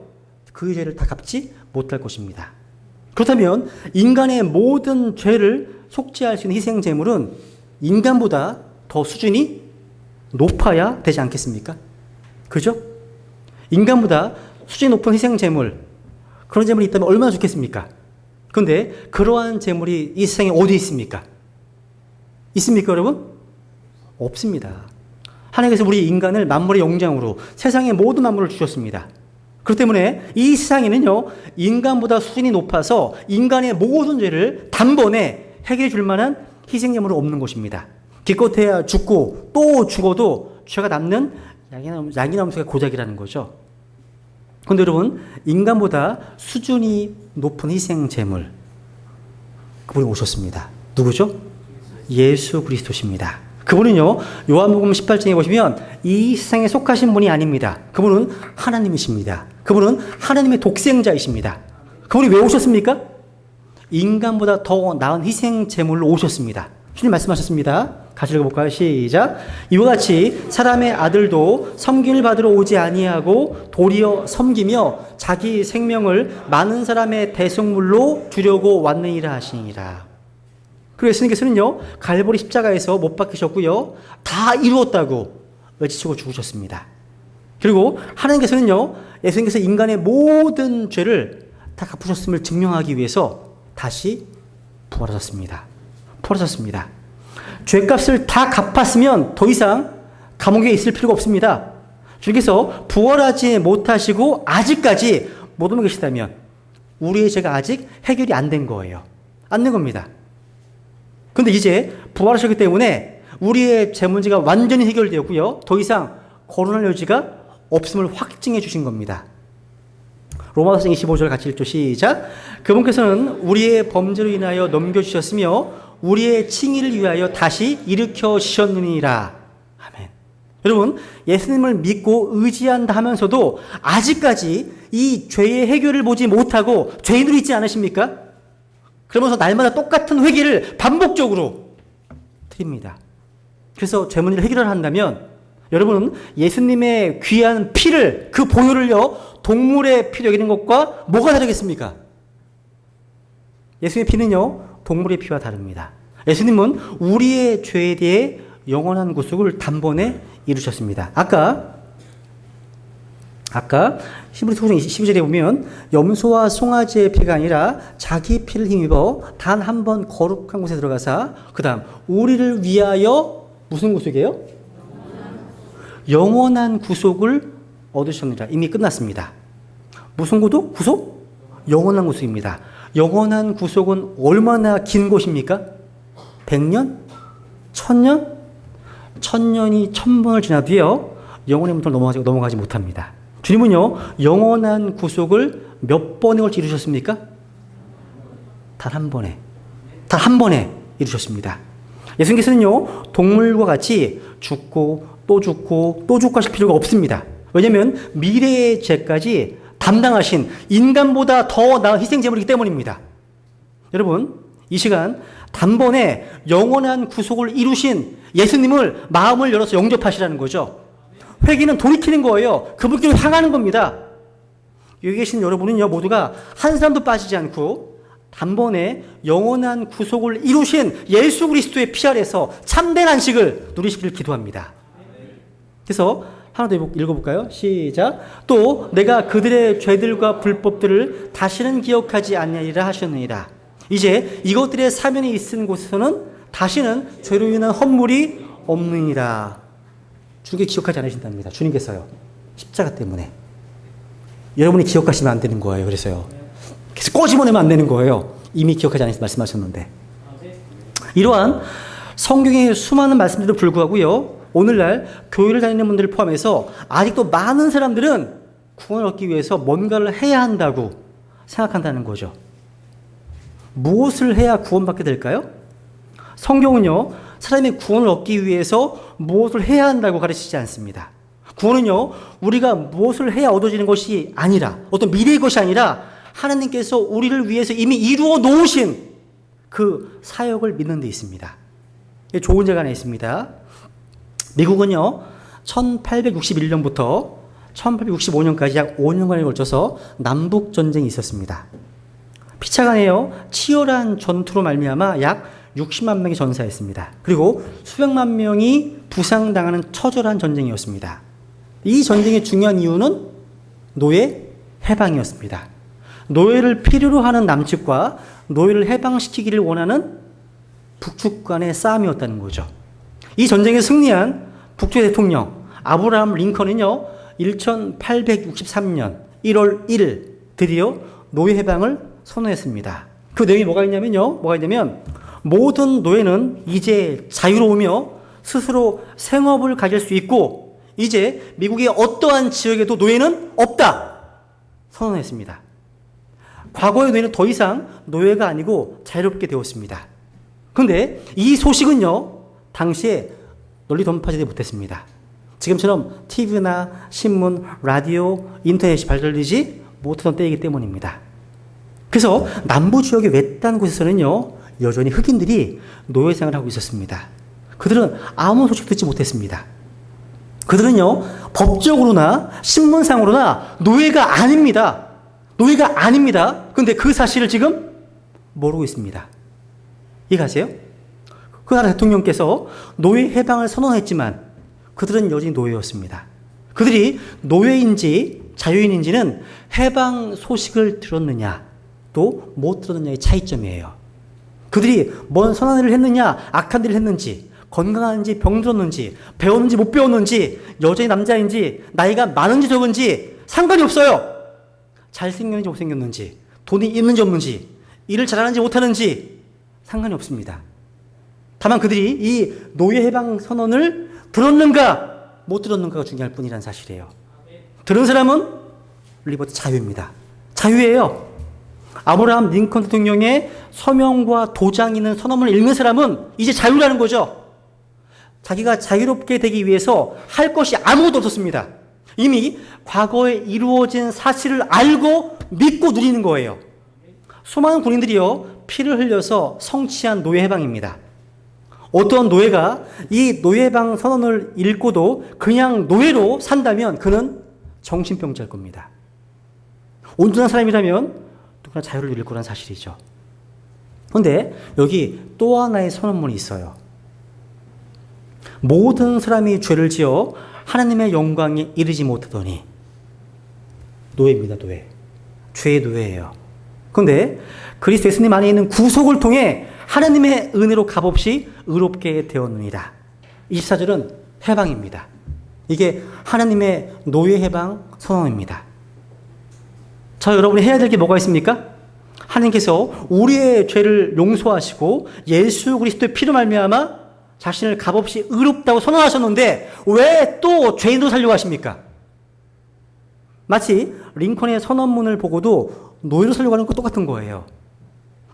그 죄를 다 갚지 못할 것입니다. 그렇다면 인간의 모든 죄를 속죄할 수 있는 희생 제물은 인간보다 더 수준이 높아야 되지 않겠습니까? 그죠? 인간보다 수준이 높은 희생 제물, 그런 제물이 있다면 얼마나 좋겠습니까? 그런데 그러한 제물이 이 세상에 어디 있습니까? 있습니까, 여러분? 없습니다. 하나님께서 우리 인간을 만물의 영장으로 세상의 모든 만물을 주셨습니다. 그렇기 때문에 이 세상에는요 인간보다 수준이 높아서 인간의 모든 죄를 단번에 해결해 줄 만한 희생제물은 없는 것입니다. 기껏해야 죽고 또 죽어도 죄가 남는 양이나 염소가 고작이라는 거죠. 그런데 여러분 인간보다 수준이 높은 희생제물 그분이 오셨습니다. 누구죠? 예수 그리스도십니다. 그분은요 요한복음 18장에 보시면 이 세상에 속하신 분이 아닙니다. 그분은 하나님이십니다. 그분은 하나님의 독생자이십니다. 그분이 왜 오셨습니까? 인간보다 더 나은 희생 제물로 오셨습니다. 주님 말씀하셨습니다. 같이 읽어볼까요? 시작. 이와 같이 사람의 아들도 섬김을 받으러 오지 아니하고 도리어 섬기며 자기 생명을 많은 사람의 대속물로 주려고 왔느니라 하시니라. 그리고 예수님께서는요 갈보리 십자가에서 못 박히셨고요 다 이루었다고 외치시고 죽으셨습니다. 그리고 하나님께서는요 예수님께서 인간의 모든 죄를 다 갚으셨음을 증명하기 위해서 다시 부활하셨습니다. 죄값을 다 갚았으면 더 이상 감옥에 있을 필요가 없습니다. 주님께서 부활하지 못하시고 아직까지 못 오고 계시다면 우리의 죄가 아직 해결이 안 된 거예요. 안 된 겁니다. 그런데 이제 부활하셨기 때문에 우리의 죄 문제가 완전히 해결되었고요. 더 이상 거론할 여지가 없음을 확증해 주신 겁니다. 로마서 25절 같이 읽죠. 시작. 그분께서는 우리의 범죄로 인하여 넘겨주셨으며 우리의 칭의를 위하여 다시 일으켜 주셨느니라. 아멘. 여러분, 예수님을 믿고 의지한다 하면서도 아직까지 이 죄의 해결을 보지 못하고 죄인으로 있지 않으십니까? 그러면서 날마다 똑같은 회개를 반복적으로 드립니다. 그래서 죄 문제를 해결한다면 여러분은 예수님의 귀한 피를, 그 보혈을요, 동물의 피로 여기는 것과 뭐가 다르겠습니까? 예수님의 피는요, 동물의 피와 다릅니다. 예수님은 우리의 죄에 대해 영원한 구속을 단번에 이루셨습니다. 아까 히브리서 9장 12절에 보면 염소와 송아지의 피가 아니라 자기 피를 힘입어 단 한 번 거룩한 곳에 들어가사 그 다음 우리를 위하여 무슨 구속이에요? 영원한 구속을 얻으셨느니라. 이미 끝났습니다. 무슨 구속? 구속? 영원한 구속입니다. 영원한 구속은 얼마나 긴 곳입니까? 100년? 1000년? 1000년이 1000번을 지나도요, 영원의 문턱을 넘어가지 못합니다. 주님은요, 영원한 구속을 몇 번에 걸쳐 이루셨습니까? 단 한 번에. 단 한 번에 이루셨습니다. 예수님께서는요, 동물과 같이 죽고 또 죽고 또 죽고 하실 필요가 없습니다. 왜냐하면 미래의 죄까지 담당하신 인간보다 더 나은 희생제물이기 때문입니다. 여러분, 이 시간 단번에 영원한 구속을 이루신 예수님을 마음을 열어서 영접하시라는 거죠. 회개는 돌이키는 거예요. 그분께로 향하는 겁니다. 여기 계신 여러분은요, 모두가 한 사람도 빠지지 않고 단번에 영원한 구속을 이루신 예수 그리스도의 피 아래서 참된 안식을 누리시길 기도합니다. 그래서 하나 더 읽어볼까요? 시작. 또 내가 그들의 죄들과 불법들을 다시는 기억하지 아니하리라 하셨느니라. 이제 이것들의 사면이 있은 곳에서는 다시는 죄로 인한 헌물이 없느니라. 주님께 기억하지 않으신답니다. 주님께서요. 십자가 때문에. 여러분이 기억하시면 안 되는 거예요. 그래서요. 그래서 꼬집어내면 안 되는 거예요. 이미 기억하지 않으신 말씀하셨는데. 이러한 성경의 수많은 말씀들도 불구하고요, 오늘날 교회를 다니는 분들을 포함해서 아직도 많은 사람들은 구원을 얻기 위해서 뭔가를 해야 한다고 생각한다는 거죠. 무엇을 해야 구원받게 될까요? 성경은요, 사람이 구원을 얻기 위해서 무엇을 해야 한다고 가르치지 않습니다. 구원은요, 우리가 무엇을 해야 얻어지는 것이 아니라, 어떤 미래의 것이 아니라 하나님께서 우리를 위해서 이미 이루어 놓으신 그 사역을 믿는 데 있습니다. 좋은 예가 하나 있습니다. 미국은요, 1861년부터 1865년까지 약 5년간에 걸쳐서 남북전쟁이 있었습니다. 피차간에요, 치열한 전투로 말미암아 약 60만 명이 전사했습니다. 그리고 수백만 명이 부상당하는 처절한 전쟁이었습니다. 이 전쟁의 중요한 이유는 노예 해방이었습니다. 노예를 필요로 하는 남측과 노예를 해방시키기를 원하는 북측 간의 싸움이었다는 거죠. 이 전쟁에 승리한 북쪽의 대통령 아브라함 링컨은요, 1863년 1월 1일 드디어 노예 해방을 선언했습니다. 그 내용이 뭐가 있냐면 모든 노예는 이제 자유로우며 스스로 생업을 가질 수 있고 이제 미국의 어떠한 지역에도 노예는 없다 선언했습니다. 과거의 노예는 더 이상 노예가 아니고 자유롭게 되었습니다. 그런데 이 소식은요, 당시에 널리 전파되지 못했습니다. 지금처럼 TV나 신문, 라디오, 인터넷이 발달되지 못하던 때이기 때문입니다. 그래서 남부 지역의 외딴 곳에서는요, 여전히 흑인들이 노예 생활을 하고 있었습니다. 그들은 아무 소식 듣지 못했습니다. 그들은요, 법적으로나 신문상으로나 노예가 아닙니다. 노예가 아닙니다. 그런데 그 사실을 지금 모르고 있습니다. 이해가세요? 그 나라 대통령께서 노예 해방을 선언했지만 그들은 여전히 노예였습니다. 그들이 노예인지 자유인인지는 해방 소식을 들었느냐 또 못 들었느냐의 차이점이에요. 그들이 뭔 선한 일을 했느냐 악한 일을 했는지 건강한지 병들었는지 배웠는지 못 배웠는지 여전히 남자인지 나이가 많은지 적은지 상관이 없어요. 잘생겼는지 못생겼는지 돈이 있는지 없는지 일을 잘하는지 못하는지 상관이 없습니다. 다만 그들이 이 노예 해방 선언을 들었는가 못 들었는가가 중요할 뿐이라는 사실이에요. 들은 사람은 리버티 자유입니다. 자유예요. 아브라함 링컨 대통령의 서명과 도장 있는 선언문을 읽는 사람은 이제 자유라는 거죠. 자기가 자유롭게 되기 위해서 할 것이 아무것도 없었습니다. 이미 과거에 이루어진 사실을 알고 믿고 누리는 거예요. 수많은 군인들이요, 피를 흘려서 성취한 노예 해방입니다. 어떤 노예가 이 노예방 선언을 읽고도 그냥 노예로 산다면 그는 정신병자일 겁니다. 온전한 사람이라면 누구나 자유를 누릴 거란 사실이죠. 그런데 여기 또 하나의 선언문이 있어요. 모든 사람이 죄를 지어 하나님의 영광에 이르지 못하더니. 노예입니다, 노예. 죄의 노예예요. 그런데 그리스도 예수님 안에 있는 구속을 통해 하나님의 은혜로 값없이 의롭게 되었느니라. 24절은 해방입니다. 이게 하나님의 노예 해방 선언입니다. 자, 여러분이 해야 될 게 뭐가 있습니까? 하나님께서 우리의 죄를 용서하시고 예수 그리스도의 피로 말미암아 자신을 값없이 의롭다고 선언하셨는데 왜 또 죄인으로 살려고 하십니까? 마치 링컨의 선언문을 보고도 노예로 살려고 하는 것 똑같은 거예요.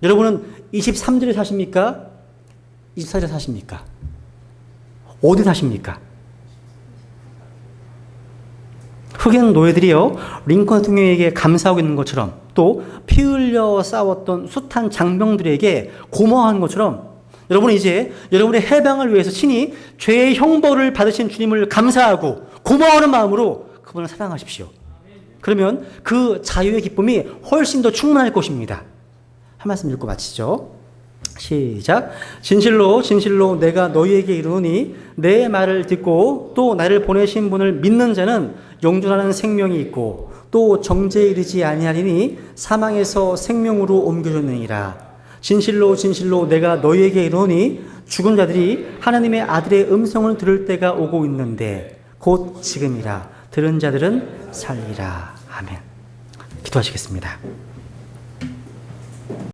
여러분은 23절에 사십니까? 24절에 사십니까? 어디 사십니까? 흑인 노예들이요, 링컨 대통령에게 감사하고 있는 것처럼 또 피 흘려 싸웠던 숱한 장병들에게 고마워하는 것처럼 여러분은 이제 여러분의 해방을 위해서 친히 죄의 형벌을 받으신 주님을 감사하고 고마워하는 마음으로 그분을 사랑하십시오. 그러면 그 자유의 기쁨이 훨씬 더 충만할 것입니다. 한 말씀 읽고 마치죠. 시작. 진실로 진실로 내가 너희에게 이르노니 내 말을 듣고 또 나를 보내신 분을 믿는 자는 영존하는 생명이 있고 또 정죄에 이르지 아니하리니 사망에서 생명으로 옮겨졌느니라. 진실로 진실로 내가 너희에게 이르노니 죽은 자들이 하나님의 아들의 음성을 들을 때가 오고 있는데 곧 지금이라. 들은 자들은 살리라. 아멘. 기도하시겠습니다.